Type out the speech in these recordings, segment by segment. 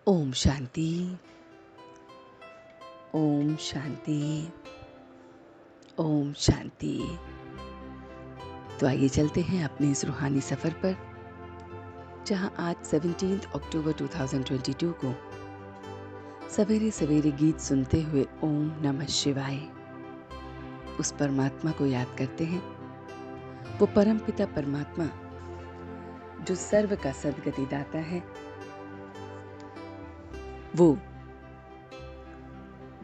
ओम शांति। ओम शांति। ओम शांति। तो आइए चलते हैं अपने इस रूहानी सफ़र पर, जहां आज 17 अक्टूबर 2022 को सवेरे सवेरे गीत सुनते हुए ओम नमः शिवाय उस परमात्मा को याद करते हैं। वो परम पिता परमात्मा जो सर्व का सद्गति दाता है, वो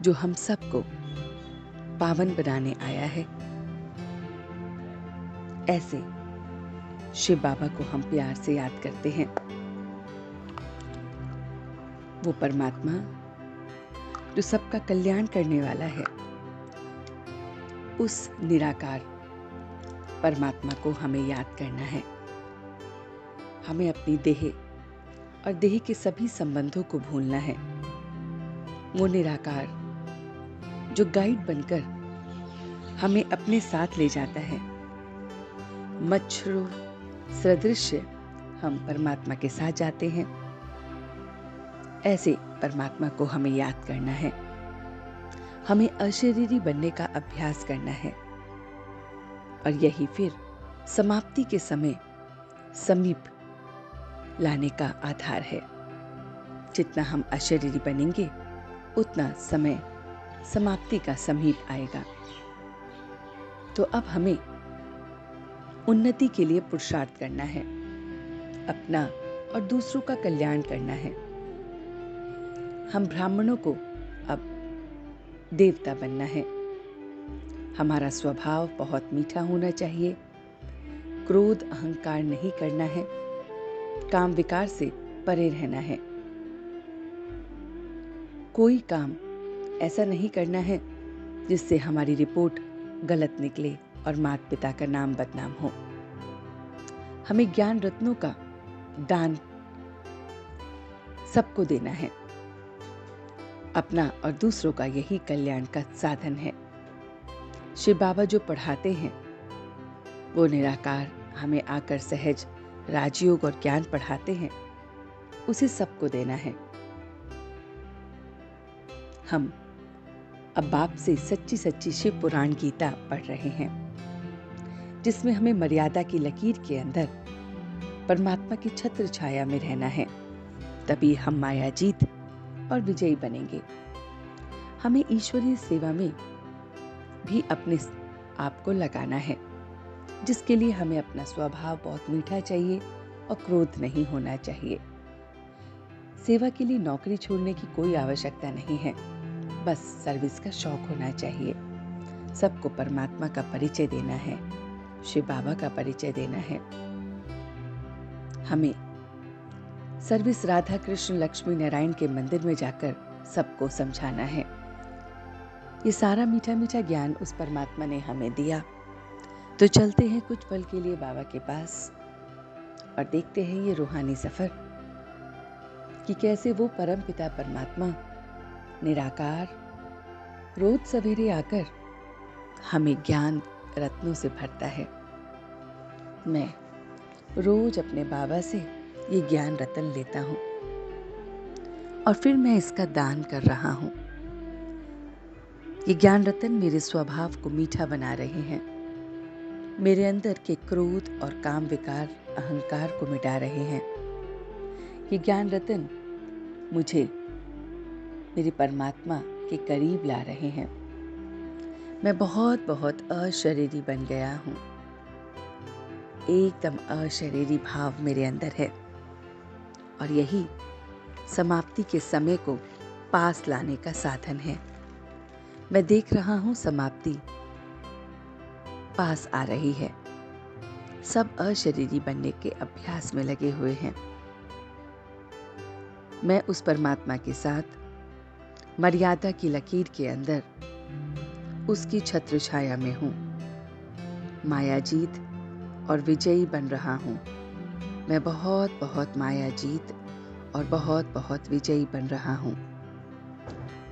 जो हम सबको पावन बनाने आया है। ऐसे शिव बाबा को हम प्यार से याद करते हैं। वो परमात्मा जो सबका कल्याण करने वाला है, उस निराकार परमात्मा को हमें याद करना है। हमें अपनी देह और देह के सभी संबंधों को भूलना है। वो निराकार जो गाइड बनकर हमें अपने साथ ले जाता है। मच्छरों सदृश हम परमात्मा के साथ जाते हैं। ऐसे परमात्मा को हमें याद करना है। हमें अशरीरी बनने का अभ्यास करना है, और यही फिर समाप्ति के समय समीप लाने का आधार है। जितना हम अशरीरी बनेंगे, उतना समय समाप्ति का समीप आएगा। तो अब हमें उन्नति के लिए पुरुषार्थ करना है, अपना और दूसरों का कल्याण करना है। हम ब्राह्मणों को अब देवता बनना है। हमारा स्वभाव बहुत मीठा होना चाहिए। क्रोध अहंकार नहीं करना है। काम विकार से परे रहना है। कोई काम ऐसा नहीं करना है जिससे हमारी रिपोर्ट गलत निकले और माता पिता का नाम बदनाम हो। हमें ज्ञान रत्नों का दान सबको देना है। अपना और दूसरों का यही कल्याण का साधन है। शिव बाबा जो पढ़ाते हैं, वो निराकार हमें आकर सहज राजयोग और ज्ञान पढ़ाते हैं, उसे सबको देना है। हम अब बाप से सच्ची सच्ची शिव पुराण गीता पढ़ रहे हैं, जिसमें हमें मर्यादा की लकीर के अंदर परमात्मा की छत्र छाया में रहना है। तभी हम माया जीत और विजयी बनेंगे। हमें ईश्वरीय सेवा में भी अपने आप को लगाना है, जिसके लिए हमें अपना स्वभाव बहुत मीठा चाहिए और क्रोध नहीं होना चाहिए। सेवा के लिए नौकरी छोड़ने की कोई आवश्यकता नहीं है, बस सर्विस का शौक होना चाहिए। सबको परमात्मा का परिचय देना है, शिव बाबा का परिचय देना है। हमें सर्विस राधा कृष्ण लक्ष्मी नारायण के मंदिर में जाकर सबको समझाना है। ये सारा मीठा मीठा ज्ञान उस परमात्मा ने हमें दिया। तो चलते हैं कुछ पल के लिए बाबा के पास और देखते हैं ये रूहानी सफर कि कैसे वो परम पिता परमात्मा निराकार रोज सवेरे आकर हमें ज्ञान रत्नों से भरता है। मैं रोज अपने बाबा से ये ज्ञान रत्न लेता हूँ और फिर मैं इसका दान कर रहा हूँ। ये ज्ञान रत्न मेरे स्वभाव को मीठा बना रहे हैं, मेरे अंदर के क्रोध और काम विकार अहंकार को मिटा रहे हैं। ये ज्ञान रत्न मुझे मेरे परमात्मा के करीब ला रहे हैं। मैं बहुत बहुत अशरीरी बन गया हूँ। एकदम अशरीरी भाव मेरे अंदर है, और यही समाप्ति के समय को पास लाने का साधन है। मैं देख रहा हूँ समाप्ति पास आ रही है। सब अशरीरी बनने के अभ्यास में लगे हुए हैं। मैं उस परमात्मा के साथ मर्यादा की लकीर के अंदर उसकी छत्र छाया में हूँ। माया जीत और विजयी बन रहा हूँ। मैं बहुत बहुत माया जीत और बहुत बहुत विजयी बन रहा हूँ।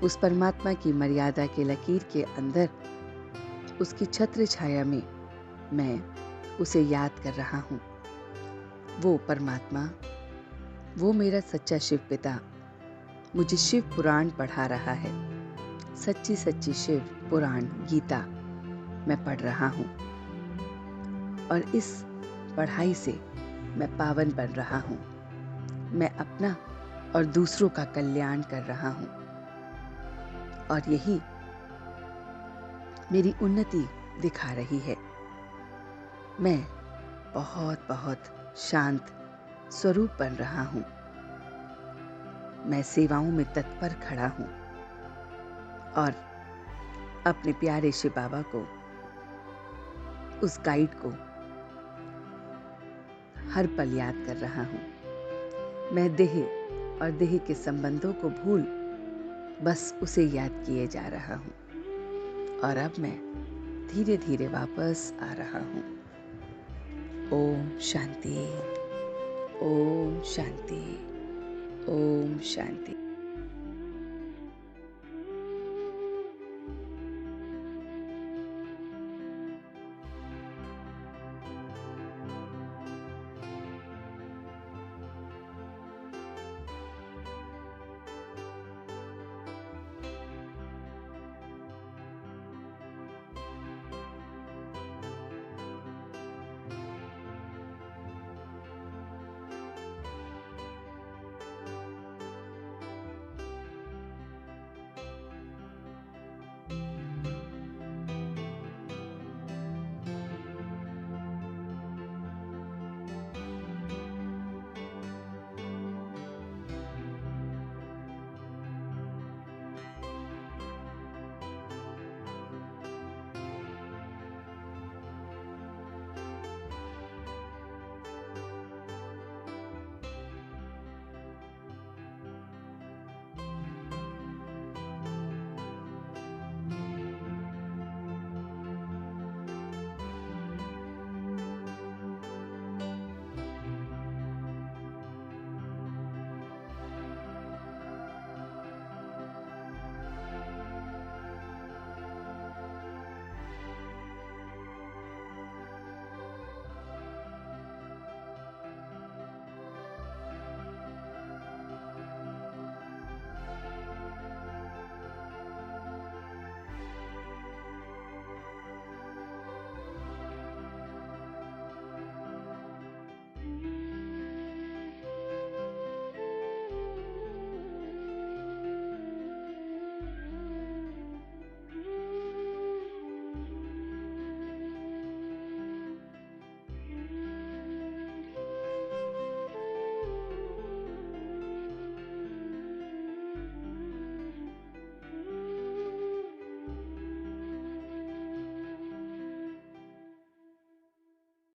उस परमात्मा की मर्यादा के लकीर के अंदर उसकी छत्र छाया में मैं उसे याद कर रहा हूँ। वो परमात्मा, वो मेरा सच्चा शिव पिता मुझे शिव पुराण पढ़ा रहा है। सच्ची सच्ची शिव पुराण गीता मैं पढ़ रहा हूँ और इस पढ़ाई से मैं पावन बन रहा हूँ। मैं अपना और दूसरों का कल्याण कर रहा हूँ और यही मेरी उन्नति दिखा रही है। मैं बहुत बहुत शांत स्वरूप बन रहा हूँ। मैं सेवाओं में तत्पर खड़ा हूँ और अपने प्यारे शिव बाबा को, उस गाइड को हर पल याद कर रहा हूँ। मैं देह और देह के संबंधों को भूल बस उसे याद किए जा रहा हूँ और अब मैं धीरे धीरे वापस आ रहा हूँ। ओम शांति, ओम शांति, ओम शांति।